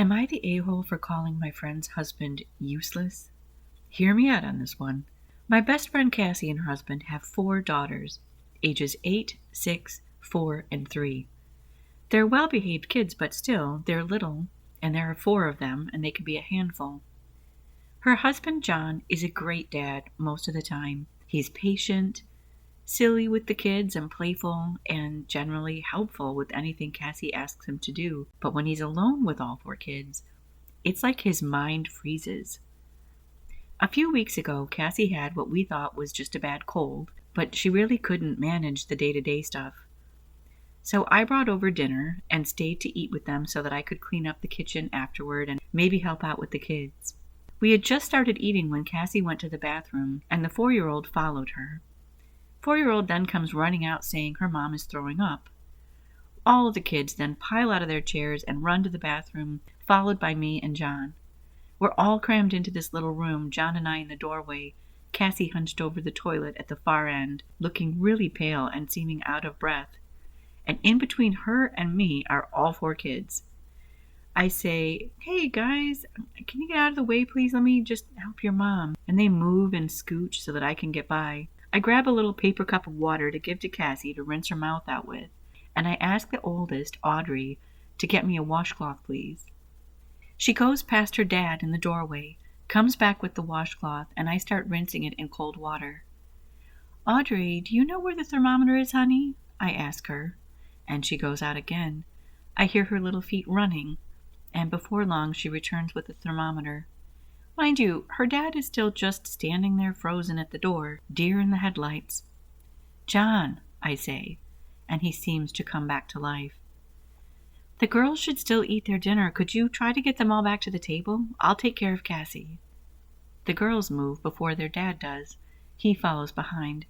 Am I the a-hole for calling my friend's husband useless? Hear me out on this one. My best friend Cassie and her husband have 4 daughters, ages 8, 6, 4, and 3. They're well-behaved kids, but still, they're little, and there are 4 of them, and they can be a handful. Her husband, John, is a great dad most of the time. He's patient, silly with the kids, and playful, and generally helpful with anything Cassie asks him to do. But when he's alone with all 4 kids, it's like his mind freezes. A few weeks ago, Cassie had what we thought was just a bad cold, but she really couldn't manage the day-to-day stuff. So I brought over dinner and stayed to eat with them so that I could clean up the kitchen afterward and maybe help out with the kids. We had just started eating when Cassie went to the bathroom, and the 4-year-old followed her. 4-year-old then comes running out saying her mom is throwing up. All of the kids then pile out of their chairs and run to the bathroom, followed by me and John. We're all crammed into this little room, John and I in the doorway, Cassie hunched over the toilet at the far end, looking really pale and seeming out of breath. And in between her and me are all 4 kids. I say, "Hey guys, can you get out of the way please? Let me just help your mom." And they move and scooch so that I can get by. I grab a little paper cup of water to give to Cassie to rinse her mouth out with, and I ask the oldest, Audrey, to get me a washcloth please. She goes past her dad in the doorway, comes back with the washcloth, and I start rinsing it in cold water. "Audrey, do you know where the thermometer is, honey?" I ask her, and she goes out again. I hear her little feet running, and before long she returns with the thermometer. Mind you, her dad is still just standing there frozen at the door, deer in the headlights. "John," I say, and he seems to come back to life. "The girls should still eat their dinner. Could you try to get them all back to the table? I'll take care of Cassie." The girls move before their dad does. He follows behind.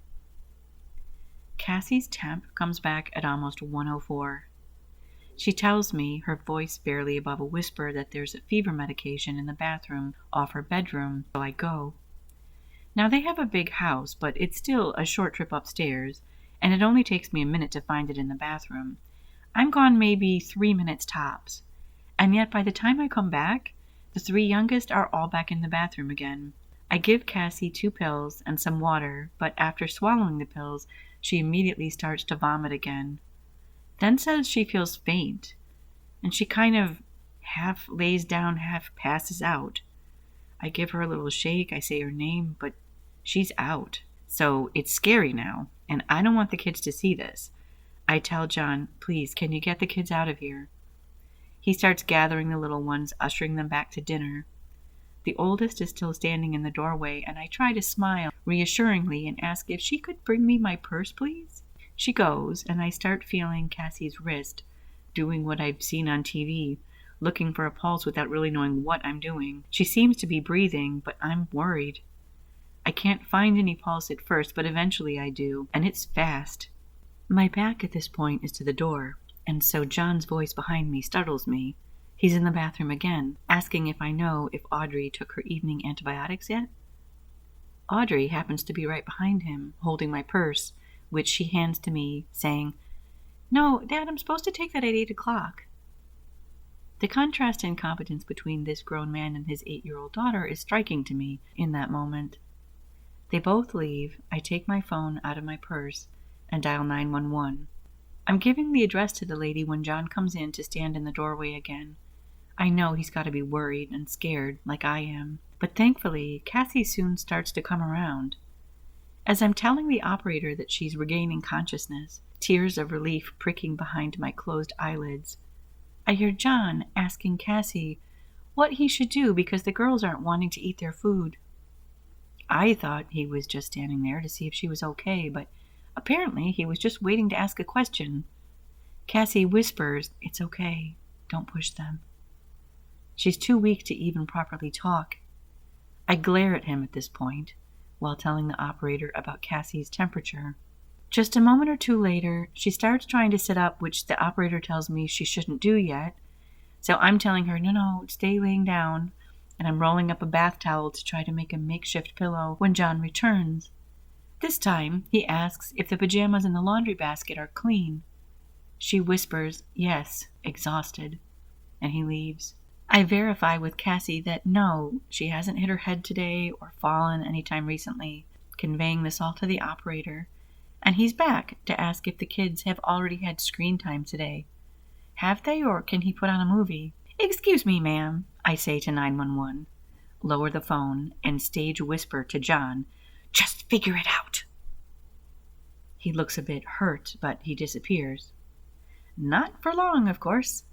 Cassie's temp comes back at almost 104. She tells me, her voice barely above a whisper, that there's a fever medication in the bathroom off her bedroom, so I go. Now they have a big house, but it's still a short trip upstairs, and it only takes me a minute to find it in the bathroom. I'm gone maybe 3 minutes tops, and yet by the time I come back, the 3 youngest are all back in the bathroom again. I give Cassie 2 pills and some water, but after swallowing the pills, she immediately starts to vomit again. Then says she feels faint, and she kind of half lays down, half passes out. I give her a little shake, I say her name, but she's out. So it's scary now, and I don't want the kids to see this. I tell John, "Please, can you get the kids out of here?" He starts gathering the little ones, ushering them back to dinner. The oldest is still standing in the doorway, and I try to smile reassuringly and ask if she could bring me my purse, please. She goes, and I start feeling Cassie's wrist, doing what I've seen on TV, looking for a pulse without really knowing what I'm doing. She seems to be breathing, but I'm worried. I can't find any pulse at first, but eventually I do, and it's fast. My back at this point is to the door, and so John's voice behind me startles me. He's in the bathroom again, asking if I know if Audrey took her evening antibiotics yet. Audrey happens to be right behind him, holding my purse, which she hands to me, saying, "No, Dad, I'm supposed to take that at 8 o'clock. The contrast in competence between this grown man and his 8-year-old daughter is striking to me in that moment. They both leave. I take my phone out of my purse and dial 911. I'm giving the address to the lady when John comes in to stand in the doorway again. I know he's got to be worried and scared, like I am. But thankfully, Cassie soon starts to come around. As I'm telling the operator that she's regaining consciousness, tears of relief pricking behind my closed eyelids, I hear John asking Cassie what he should do because the girls aren't wanting to eat their food. I thought he was just standing there to see if she was okay, but apparently he was just waiting to ask a question. Cassie whispers, "It's okay. Don't push them." She's too weak to even properly talk. I glare at him at this point, while telling the operator about Cassie's temperature. Just a moment or two later, she starts trying to sit up, which the operator tells me she shouldn't do yet. So I'm telling her, no, stay laying down, and I'm rolling up a bath towel to try to make a makeshift pillow when John returns. This time, he asks if the pajamas in the laundry basket are clean. She whispers, yes, exhausted, and he leaves. I verify with Cassie that no, she hasn't hit her head today or fallen anytime recently, conveying this all to the operator, and he's back to ask if the kids have already had screen time today. Have they, or can he put on a movie? Excuse me, ma'am, I say to 911. Lower the phone and stage whisper to John, just figure it out. He looks a bit hurt, but he disappears. Not for long, of course.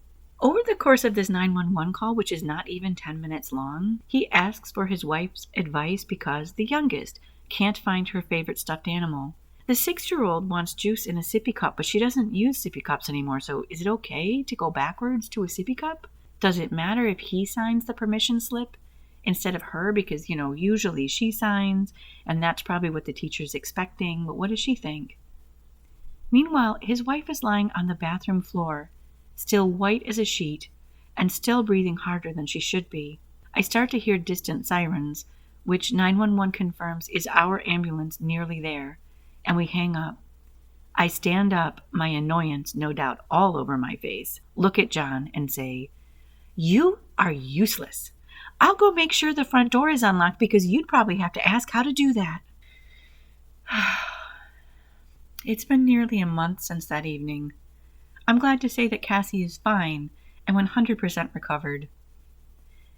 Over the course of this 911 call, which is not even 10 minutes long, he asks for his wife's advice because the youngest can't find her favorite stuffed animal. The 6-year-old wants juice in a sippy cup, but she doesn't use sippy cups anymore, so is it okay to go backwards to a sippy cup? Does it matter if he signs the permission slip instead of her? Because, usually she signs, and that's probably what the teacher's expecting, but what does she think? Meanwhile, his wife is lying on the bathroom floor, still white as a sheet, and still breathing harder than she should be. I start to hear distant sirens, which 911 confirms is our ambulance nearly there, and we hang up. I stand up, my annoyance no doubt all over my face, look at John and say, "You are useless. I'll go make sure the front door is unlocked because you'd probably have to ask how to do that." It's been nearly a month since that evening. I'm glad to say that Cassie is fine and 100% recovered.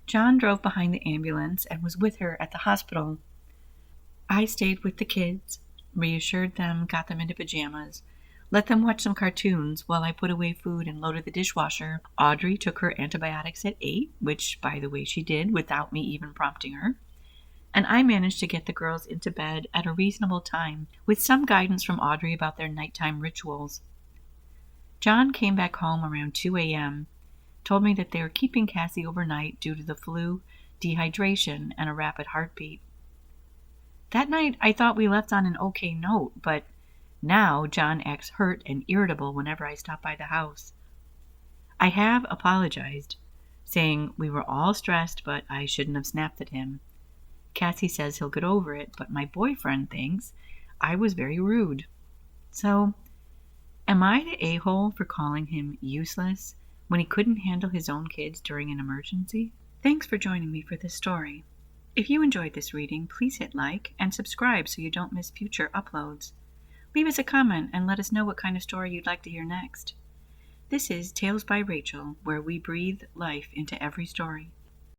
John drove behind the ambulance and was with her at the hospital. I stayed with the kids, reassured them, got them into pajamas, let them watch some cartoons while I put away food and loaded the dishwasher. Audrey took her antibiotics at 8, which, by the way, she did without me even prompting her. And I managed to get the girls into bed at a reasonable time, with some guidance from Audrey about their nighttime rituals. John came back home around 2 a.m., told me that they were keeping Cassie overnight due to the flu, dehydration, and a rapid heartbeat. That night, I thought we left on an okay note, but now John acts hurt and irritable whenever I stop by the house. I have apologized, saying we were all stressed, but I shouldn't have snapped at him. Cassie says he'll get over it, but my boyfriend thinks I was very rude. So, am I the a-hole for calling him useless when he couldn't handle his own kids during an emergency? Thanks for joining me for this story. If you enjoyed this reading, please hit like and subscribe so you don't miss future uploads. Leave us a comment and let us know what kind of story you'd like to hear next. This is Tales by Rachel, where we breathe life into every story.